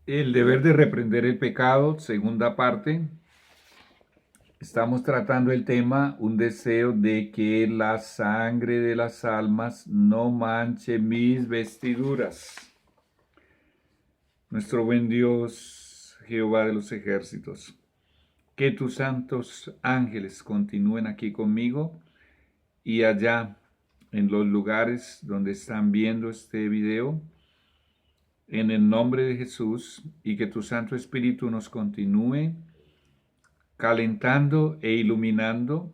El deber de reprender el pecado, segunda parte. Estamos tratando el tema, un deseo de que la sangre de las almas no manche mis vestiduras. Nuestro buen Dios, Jehová de los ejércitos, que tus santos ángeles continúen aquí conmigo y allá en los lugares donde están viendo este video, en el nombre de Jesús, y que tu Santo Espíritu nos continúe calentando e iluminando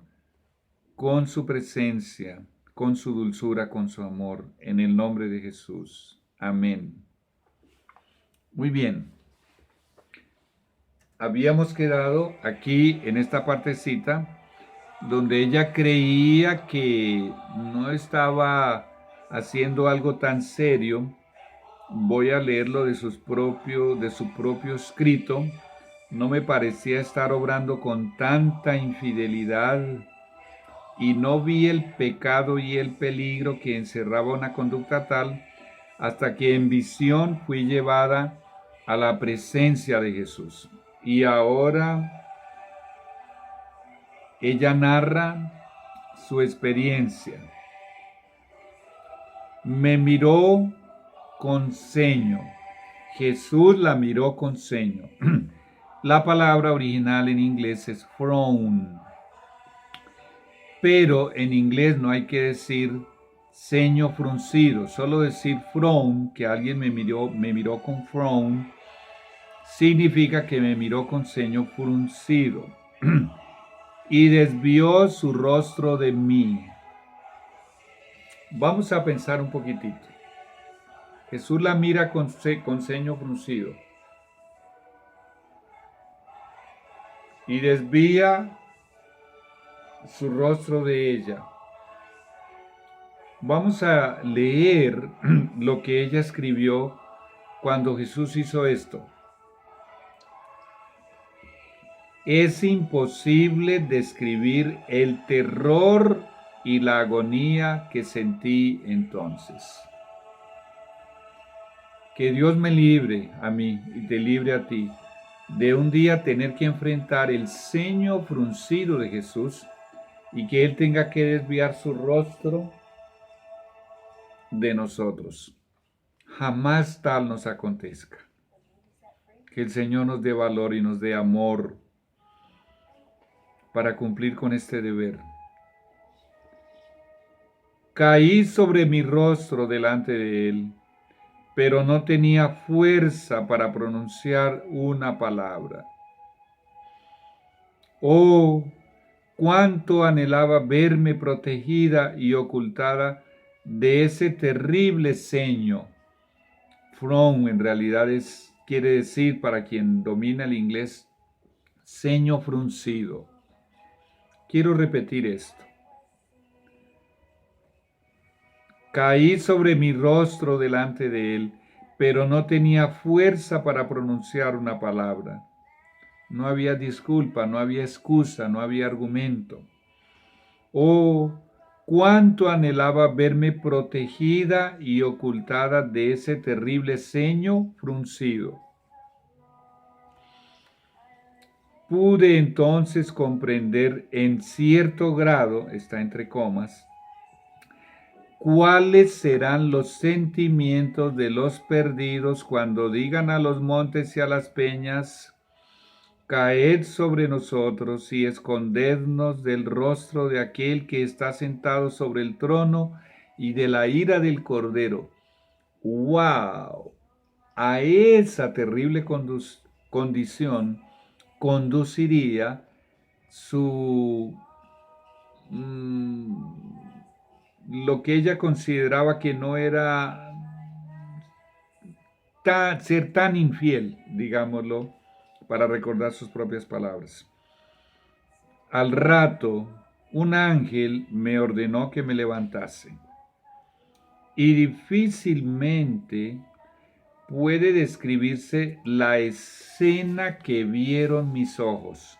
con su presencia, con su dulzura, con su amor, en el nombre de Jesús. Amén. Muy bien. Habíamos quedado aquí en esta partecita donde ella creía que no estaba haciendo algo tan serio. Voy a leerlo de su propio escrito. No me parecía estar obrando con tanta infidelidad y no vi el pecado y el peligro que encerraba una conducta tal hasta que en visión fui llevada a la presencia de Jesús. Y ahora ella narra su experiencia. Me miró con ceño. Jesús la miró con ceño. La palabra original en inglés es frown. Pero en inglés no hay que decir ceño fruncido, solo decir frown, que alguien me miró con frown, significa que me miró con ceño fruncido. Y desvió su rostro de mí. Vamos a pensar un poquitito. Jesús la mira con ceño fruncido. Y desvía su rostro de ella. Vamos a leer lo que ella escribió cuando Jesús hizo esto. Es imposible describir el terror y la agonía que sentí entonces. Que Dios me libre a mí y te libre a ti de un día tener que enfrentar el ceño fruncido de Jesús y que Él tenga que desviar su rostro de nosotros. Jamás tal nos acontezca. Que el Señor nos dé valor y nos dé amor para cumplir con este deber. Caí sobre mi rostro delante de Él, pero no tenía fuerza para pronunciar una palabra. Oh, cuánto anhelaba verme protegida y ocultada de ese terrible ceño. Frown en realidad quiere decir, para quien domina el inglés, ceño fruncido. Quiero repetir esto. Caí sobre mi rostro delante de Él, pero no tenía fuerza para pronunciar una palabra. No había disculpa, no había excusa, no había argumento. Oh, cuánto anhelaba verme protegida y ocultada de ese terrible ceño fruncido. Pude entonces comprender en cierto grado, está entre comas, cuáles serán los sentimientos de los perdidos cuando digan a los montes y a las peñas: caed sobre nosotros y escondednos del rostro de aquel que está sentado sobre el trono y de la ira del Cordero. ¡Wow! A esa terrible condición conduciría lo que ella consideraba que no era ser tan infiel, digámoslo, para recordar sus propias palabras. Al rato, un ángel me ordenó que me levantase. Y difícilmente puede describirse la escena que vieron mis ojos.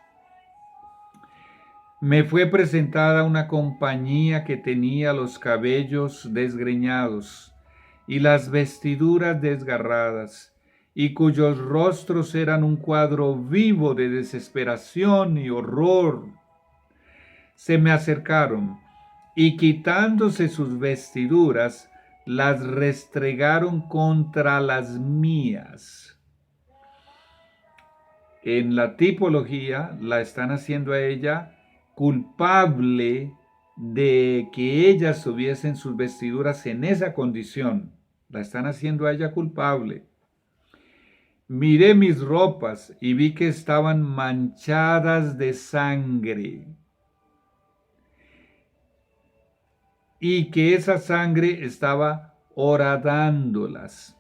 Me fue presentada una compañía que tenía los cabellos desgreñados y las vestiduras desgarradas, y cuyos rostros eran un cuadro vivo de desesperación y horror. Se me acercaron y quitándose sus vestiduras, las restregaron contra las mías. En la tipología la están haciendo a ella culpable de que ellas tuviesen sus vestiduras en esa condición. La están haciendo a ella culpable. Miré mis ropas y vi que estaban manchadas de sangre y que esa sangre estaba horadándolas.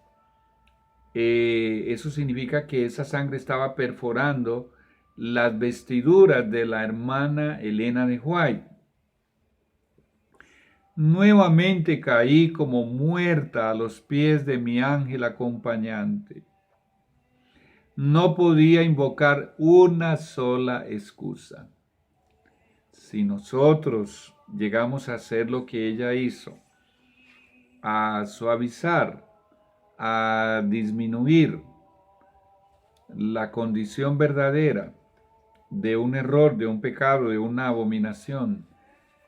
Eso significa que esa sangre estaba perforando las vestiduras de la hermana Elena de White. Nuevamente caí como muerta a los pies de mi ángel acompañante. No podía invocar una sola excusa. Si nosotros llegamos a hacer lo que ella hizo, a suavizar, a disminuir la condición verdadera de un error, de un pecado, de una abominación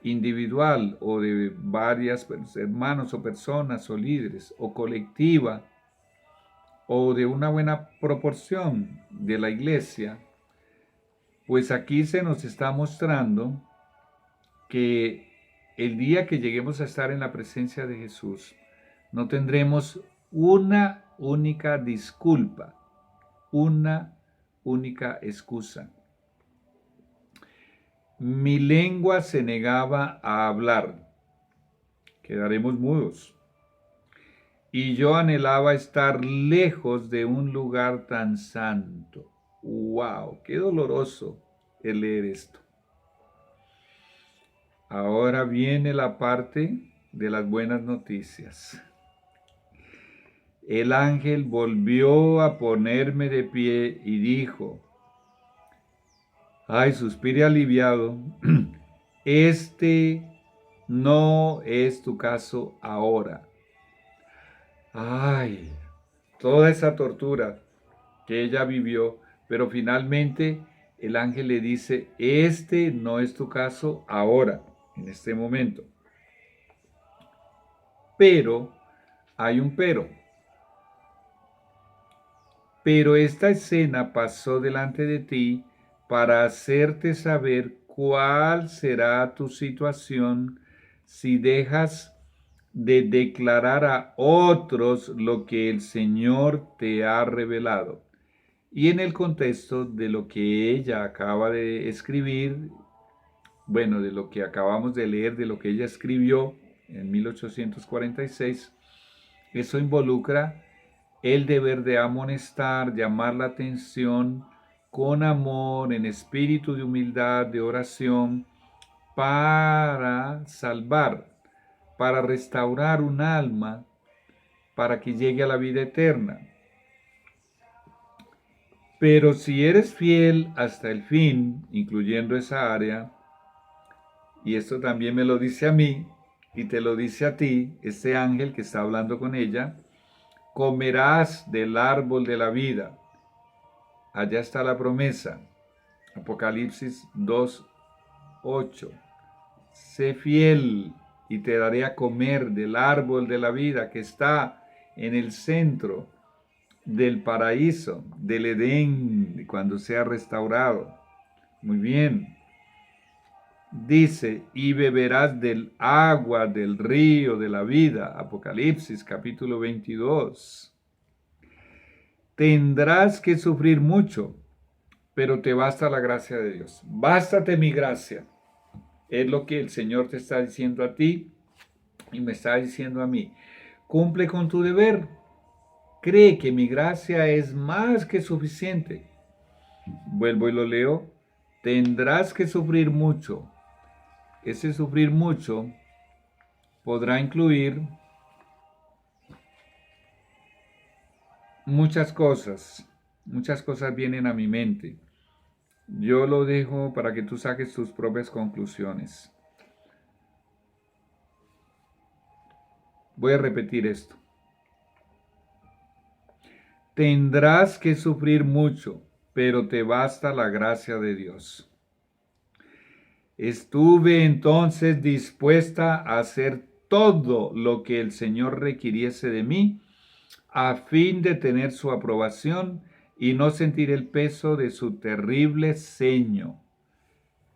individual o de varias hermanos o personas o líderes o colectiva o de una buena proporción de la iglesia, pues aquí se nos está mostrando que el día que lleguemos a estar en la presencia de Jesús, no tendremos una única disculpa, una única excusa. Mi lengua se negaba a hablar, quedaremos mudos. Y yo anhelaba estar lejos de un lugar tan santo. ¡Wow! ¡Qué doloroso el leer esto! Ahora viene la parte de las buenas noticias. El ángel volvió a ponerme de pie y dijo, ay, suspiré aliviado, este no es tu caso ahora. Ay, toda esa tortura que ella vivió, pero finalmente el ángel le dice, este no es tu caso ahora, en este momento. Pero, hay un pero. Pero esta escena pasó delante de ti para hacerte saber cuál será tu situación si dejas de declarar a otros lo que el Señor te ha revelado. Y en el contexto de lo que ella acaba de escribir, bueno, de lo que acabamos de leer, de lo que ella escribió en 1846, eso involucra el deber de amonestar, llamar la atención con amor, en espíritu de humildad, de oración, para salvar, para restaurar un alma, para que llegue a la vida eterna. Pero si eres fiel hasta el fin, incluyendo esa área, y esto también me lo dice a mí, y te lo dice a ti, este ángel que está hablando con ella, comerás del árbol de la vida. Allá está la promesa. Apocalipsis 2:8. Sé fiel y te daré a comer del árbol de la vida que está en el centro del paraíso, del Edén, cuando sea restaurado. Muy bien. Dice, y beberás del agua del río de la vida. Apocalipsis capítulo 22. Tendrás que sufrir mucho, pero te basta la gracia de Dios. Bástate mi gracia. Es lo que el Señor te está diciendo a ti y me está diciendo a mí. Cumple con tu deber. Cree que mi gracia es más que suficiente. Vuelvo y lo leo. Tendrás que sufrir mucho. Ese sufrir mucho podrá incluir muchas cosas. Muchas cosas vienen a mi mente. Yo lo dejo para que tú saques tus propias conclusiones. Voy a repetir esto. tendrás que sufrir mucho, pero te basta la gracia de Dios. Estuve entonces dispuesta a hacer todo lo que el Señor requiriese de mí, a fin de tener su aprobación y no sentir el peso de su terrible ceño.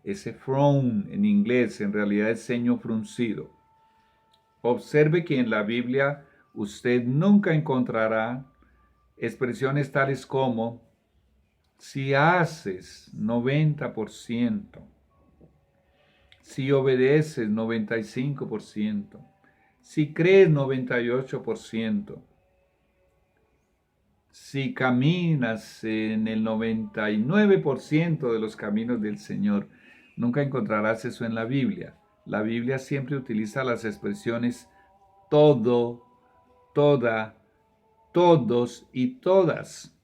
Ese frown en inglés en realidad es ceño fruncido. Observe que en la Biblia usted nunca encontrará expresiones tales como si haces 90%, si obedeces 95%, si crees 98%, si caminas en el 99% de los caminos del Señor. Nunca encontrarás eso en la Biblia. La Biblia siempre utiliza las expresiones todo, toda, todos y todas.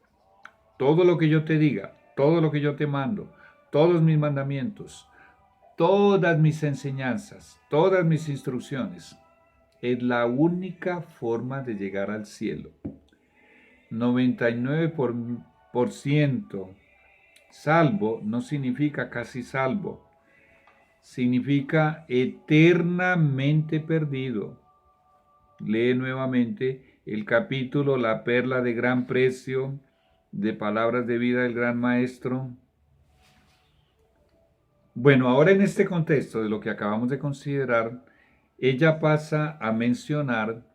Todo lo que yo te diga, todo lo que yo te mando, todos mis mandamientos, todas mis enseñanzas, todas mis instrucciones, es la única forma de llegar al cielo. 99% salvo no significa casi salvo, significa eternamente perdido. Lee nuevamente el capítulo La perla de gran precio de Palabras de Vida del Gran Maestro. Bueno, ahora en este contexto de lo que acabamos de considerar, ella pasa a mencionar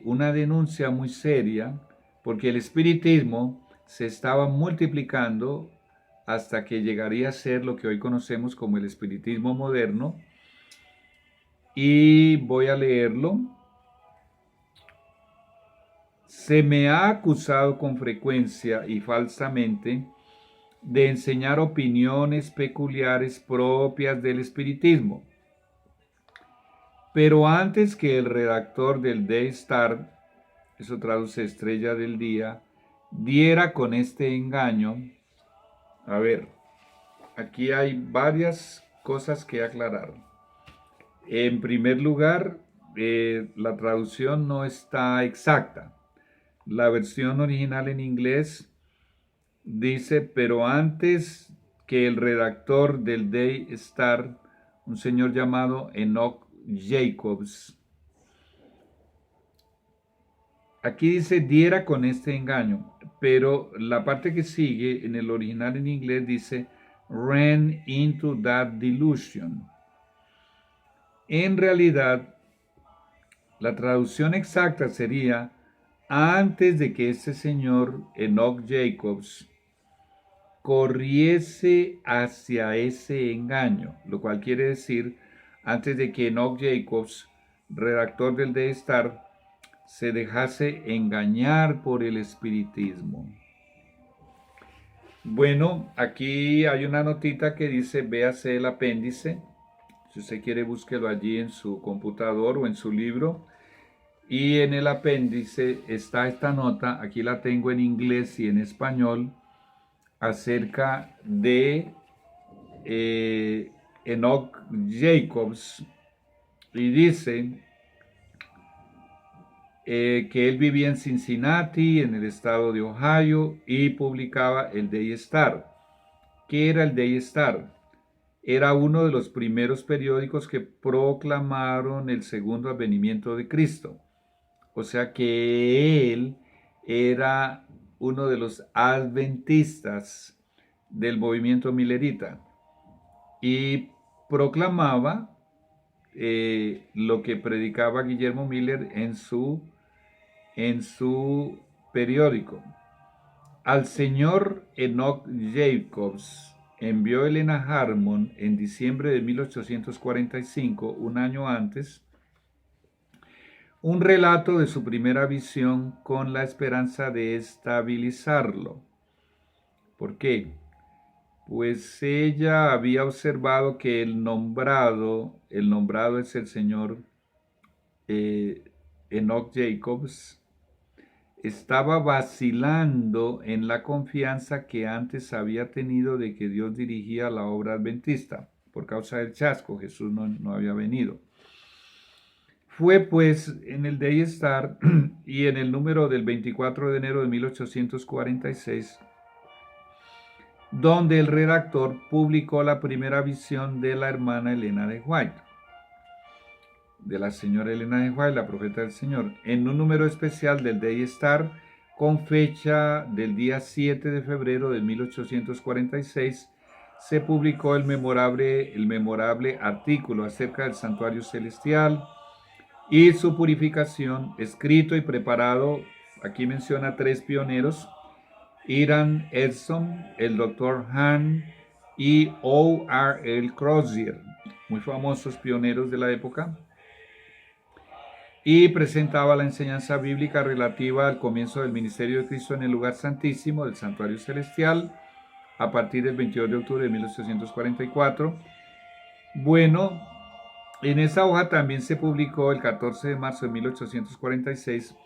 una denuncia muy seria, porque el espiritismo se estaba multiplicando hasta que llegaría a ser lo que hoy conocemos como el espiritismo moderno. Y voy a leerlo. Se me ha acusado con frecuencia y falsamente de enseñar opiniones peculiares propias del espiritismo. Pero antes que el redactor del Day Star, eso traduce Estrella del Día, diera con este engaño, a ver, aquí hay varias cosas que aclarar. En primer lugar, la traducción no está exacta. La versión original en inglés dice, pero antes que el redactor del Day Star, un señor llamado Enoch Jacobs, aquí dice diera con este engaño, pero la parte que sigue en el original en inglés dice ran into that delusion. En realidad, la traducción exacta sería antes de que este señor Enoch Jacobs corriese hacia ese engaño, lo cual quiere decir antes de que Enoch Jacobs, redactor del Day Star, se dejase engañar por el espiritismo. Bueno, aquí hay una notita que dice véase el apéndice. Si usted quiere, búsquelo allí en su computador o en su libro. Y en el apéndice está esta nota, aquí la tengo en inglés y en español, acerca de Enoch Jacobs. Y dice que él vivía en Cincinnati, en el estado de Ohio, y publicaba el Day Star. ¿Qué era el Day Star? Era uno de los primeros periódicos que proclamaron el segundo advenimiento de Cristo. O sea que él era uno de los adventistas del movimiento milerita y proclamaba lo que predicaba Guillermo Miller en su periódico. Al señor Enoch Jacobs envió Elena Harmon en diciembre de 1845, un año antes, un relato de su primera visión con la esperanza de estabilizarlo. ¿Por qué? Pues ella había observado que el nombrado es el señor Enoch Jacobs, estaba vacilando en la confianza que antes había tenido de que Dios dirigía la obra adventista. Por causa del chasco, Jesús no había venido. Fue pues en el Day Star y en el número del 24 de enero de 1846, donde el redactor publicó la primera visión de la hermana Elena de White, de la señora Elena de White, la profeta del Señor, en un número especial del Day Star con fecha del día 7 de febrero de 1846, se publicó el memorable artículo acerca del santuario celestial y su purificación, escrito y preparado, aquí menciona 3 pioneros: Hiram Edson, el Dr. Hahn y O.R.L. Crozier, muy famosos pioneros de la época, y presentaba la enseñanza bíblica relativa al comienzo del ministerio de Cristo en el lugar santísimo del santuario celestial a partir del 22 de octubre de 1844. Bueno, en esa hoja también se publicó el 14 de marzo de 1846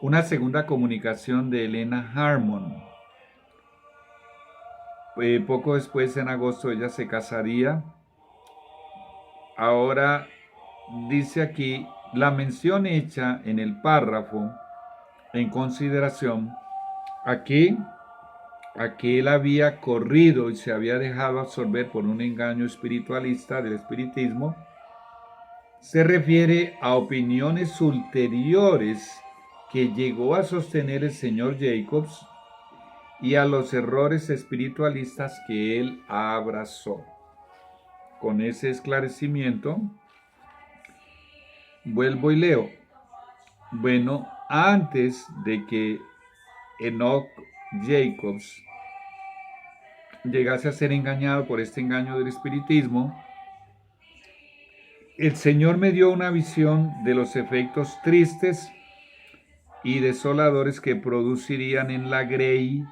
una segunda comunicación de Elena Harmon. Poco después, en agosto, ella se casaría. Ahora dice aquí la mención hecha en el párrafo en consideración aquí que él había corrido y se había dejado absorber por un engaño espiritualista del espiritismo, se refiere a opiniones ulteriores que llegó a sostener el señor Jacobs y a los errores espiritualistas que él abrazó. Con ese esclarecimiento, vuelvo y leo. Bueno, antes de que Enoch Jacobs llegase a ser engañado por este engaño del espiritismo, el Señor me dio una visión de los efectos tristes y desoladores que producirían en la Grey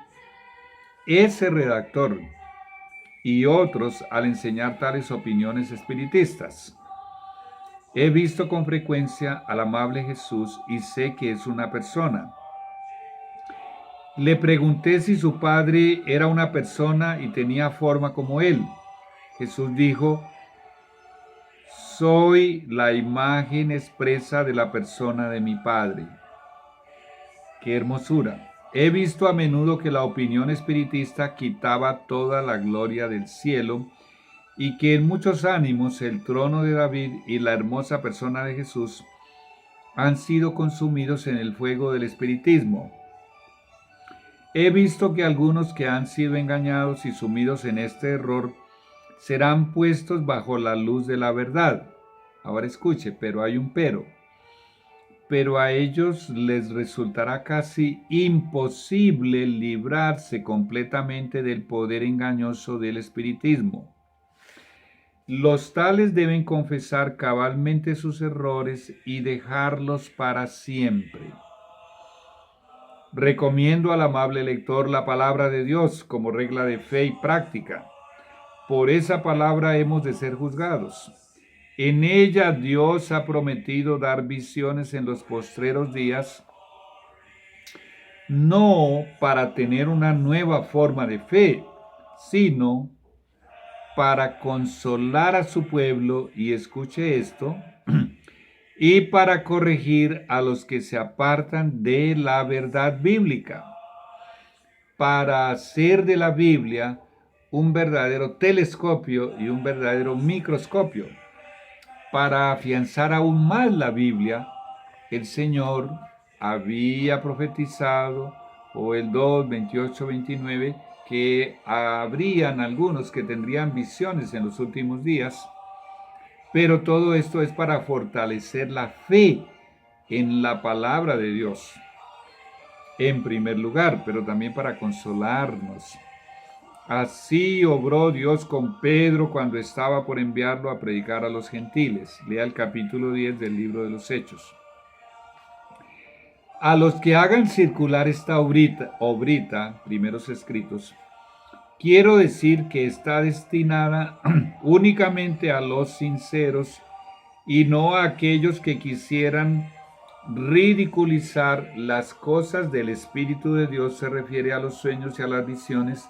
ese redactor y otros al enseñar tales opiniones espiritistas. He visto con frecuencia al amable Jesús y sé que es una persona. Le pregunté si su padre era una persona y tenía forma como él. Jesús dijo: soy la imagen expresa de la persona de mi Padre. ¡Qué hermosura! He visto a menudo que la opinión espiritista quitaba toda la gloria del cielo y que en muchos ánimos el trono de David y la hermosa persona de Jesús han sido consumidos en el fuego del espiritismo. He visto que algunos que han sido engañados y sumidos en este error serán puestos bajo la luz de la verdad. Ahora escuche, pero hay un pero. Pero a ellos les resultará casi imposible librarse completamente del poder engañoso del espiritismo. Los tales deben confesar cabalmente sus errores y dejarlos para siempre. Recomiendo al amable lector la palabra de Dios como regla de fe y práctica. Por esa palabra hemos de ser juzgados. En ella Dios ha prometido dar visiones en los postreros días, no para tener una nueva forma de fe, sino para consolar a su pueblo, y escuche esto, y para corregir a los que se apartan de la verdad bíblica, para hacer de la Biblia un verdadero telescopio y un verdadero microscopio. Para afianzar aún más la Biblia, el Señor había profetizado, Joel 2, 28, 29, que habrían algunos que tendrían visiones en los últimos días, pero todo esto es para fortalecer la fe en la palabra de Dios, en primer lugar, pero también para consolarnos. Así obró Dios con Pedro cuando estaba por enviarlo a predicar a los gentiles. Lea el capítulo 10 del libro de los Hechos. A los que hagan circular esta obrita, primeros escritos, quiero decir que está destinada únicamente a los sinceros y no a aquellos que quisieran ridiculizar las cosas del Espíritu de Dios. Se refiere a los sueños y a las visiones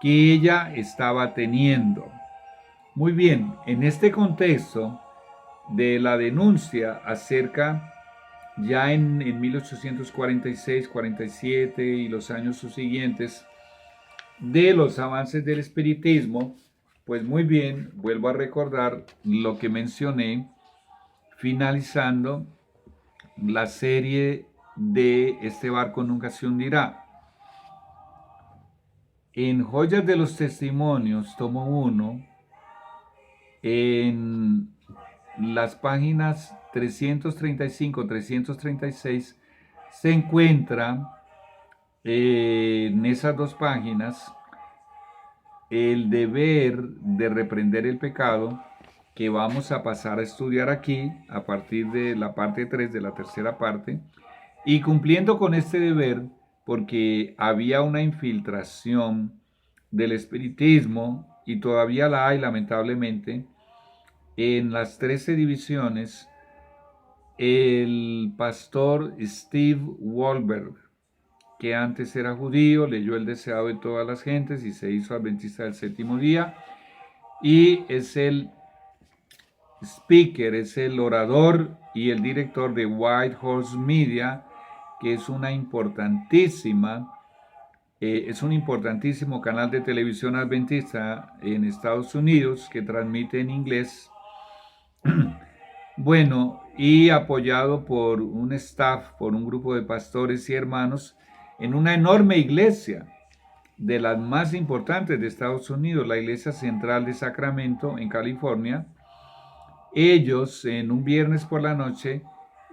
que ella estaba teniendo. Muy bien, en este contexto, de la denuncia acerca, ya en 1846, 47 y los años subsiguientes, de los avances del espiritismo. Pues muy bien, vuelvo a recordar lo que mencioné finalizando la serie de Este barco nunca se hundirá. En Joyas de los Testimonios, tomo 1, en las páginas 335, 336, se encuentra en esas dos páginas el deber de reprender el pecado, que vamos a pasar a estudiar aquí a partir de la parte 3 de la tercera parte, y cumpliendo con este deber, porque había una infiltración del espiritismo, y todavía la hay lamentablemente, en las 13 divisiones. El pastor Steve Wohlberg, que antes era judío, leyó El deseado de todas las gentes y se hizo adventista del séptimo día, y es el speaker, es el orador y el director de White Horse Media, que es una importantísima, es un importantísimo canal de televisión adventista en Estados Unidos que transmite en inglés. Bueno, y apoyado por un staff, por un grupo de pastores y hermanos, en una enorme iglesia, de las más importantes de Estados Unidos, la Iglesia Central de Sacramento, en California. Ellos, en un viernes por la noche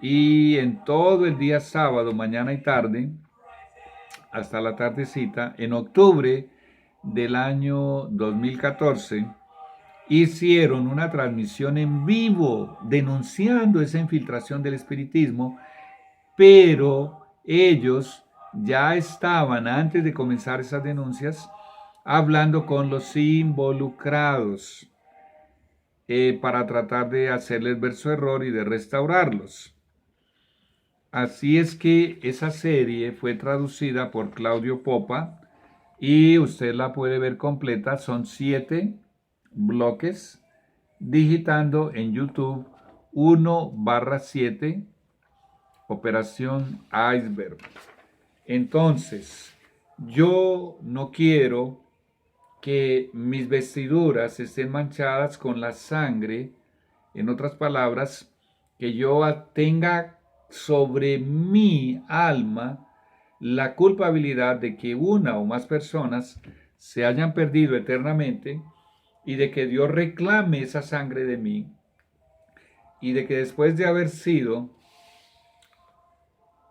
y en todo el día sábado, mañana y tarde, hasta la tardecita, en octubre del año 2014, hicieron una transmisión en vivo denunciando esa infiltración del espiritismo, pero ellos ya estaban, antes de comenzar esas denuncias, hablando con los involucrados para tratar de hacerles ver su error y de restaurarlos. Así es que esa serie fue traducida por Claudio Popa y usted la puede ver completa. Son 7 bloques, digitando en YouTube 1/7 Operación Iceberg. Entonces, yo no quiero que mis vestiduras estén manchadas con la sangre. En otras palabras, que yo tenga sobre mi alma la culpabilidad de que una o más personas se hayan perdido eternamente, y de que Dios reclame esa sangre de mí, y de que después de haber sido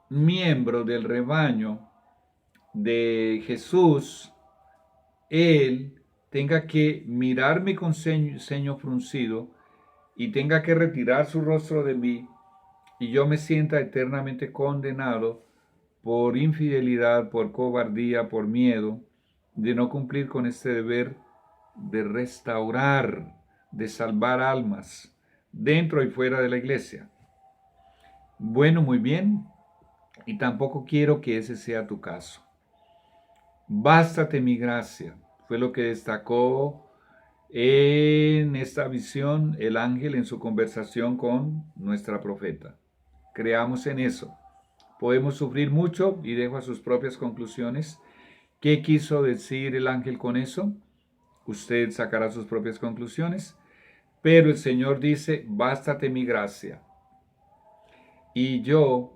miembro del rebaño de Jesús, Él tenga que mirarme con ceño fruncido y tenga que retirar su rostro de mí, y yo me sienta eternamente condenado por infidelidad, por cobardía, por miedo de no cumplir con este deber de restaurar, de salvar almas dentro y fuera de la iglesia. Bueno, muy bien, y tampoco quiero que ese sea tu caso. Bástate mi gracia, fue lo que destacó en esta visión el ángel en su conversación con nuestra profeta. Creamos en eso. Podemos sufrir mucho, y dejo a sus propias conclusiones. ¿Qué quiso decir el ángel con eso? Usted sacará sus propias conclusiones. Pero el Señor dice, bástate mi gracia. Y yo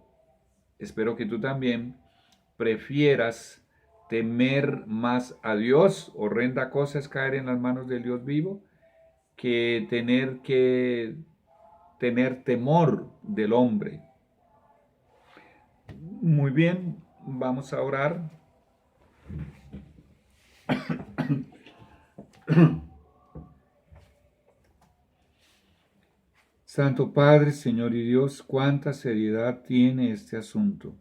espero que tú también prefieras temer más a Dios. Horrenda cosa es caer en las manos del Dios vivo, que tener temor del hombre. Muy bien, vamos a orar. Santo Padre, Señor y Dios, cuánta seriedad tiene este asunto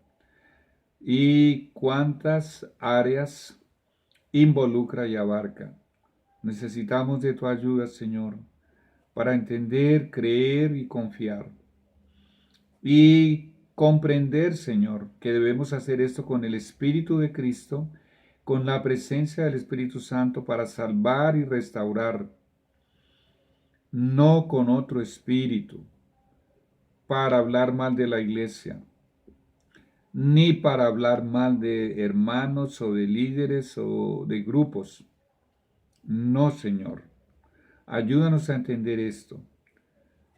y cuántas áreas involucra y abarca. Necesitamos de tu ayuda, Señor, para entender, creer y confiar. Y comprender, Señor, que debemos hacer esto con el Espíritu de Cristo, con la presencia del Espíritu Santo para salvar y restaurar, no con otro espíritu. para hablar mal de la iglesia, ni para hablar mal de hermanos o de líderes o de grupos. No, Señor. Ayúdanos a entender esto.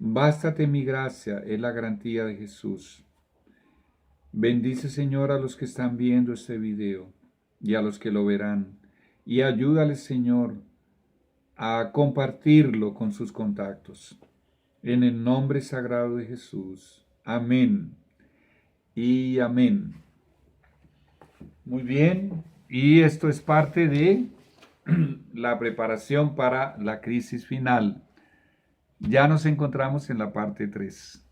Bástate mi gracia, es la garantía de Jesús. Bendice, Señor, a los que están viendo este video y a los que lo verán. Y ayúdales, Señor, a compartirlo con sus contactos. En el nombre sagrado de Jesús. Amén y amén. Muy bien, y esto es parte de la preparación para la crisis final. Ya nos encontramos en la parte 3.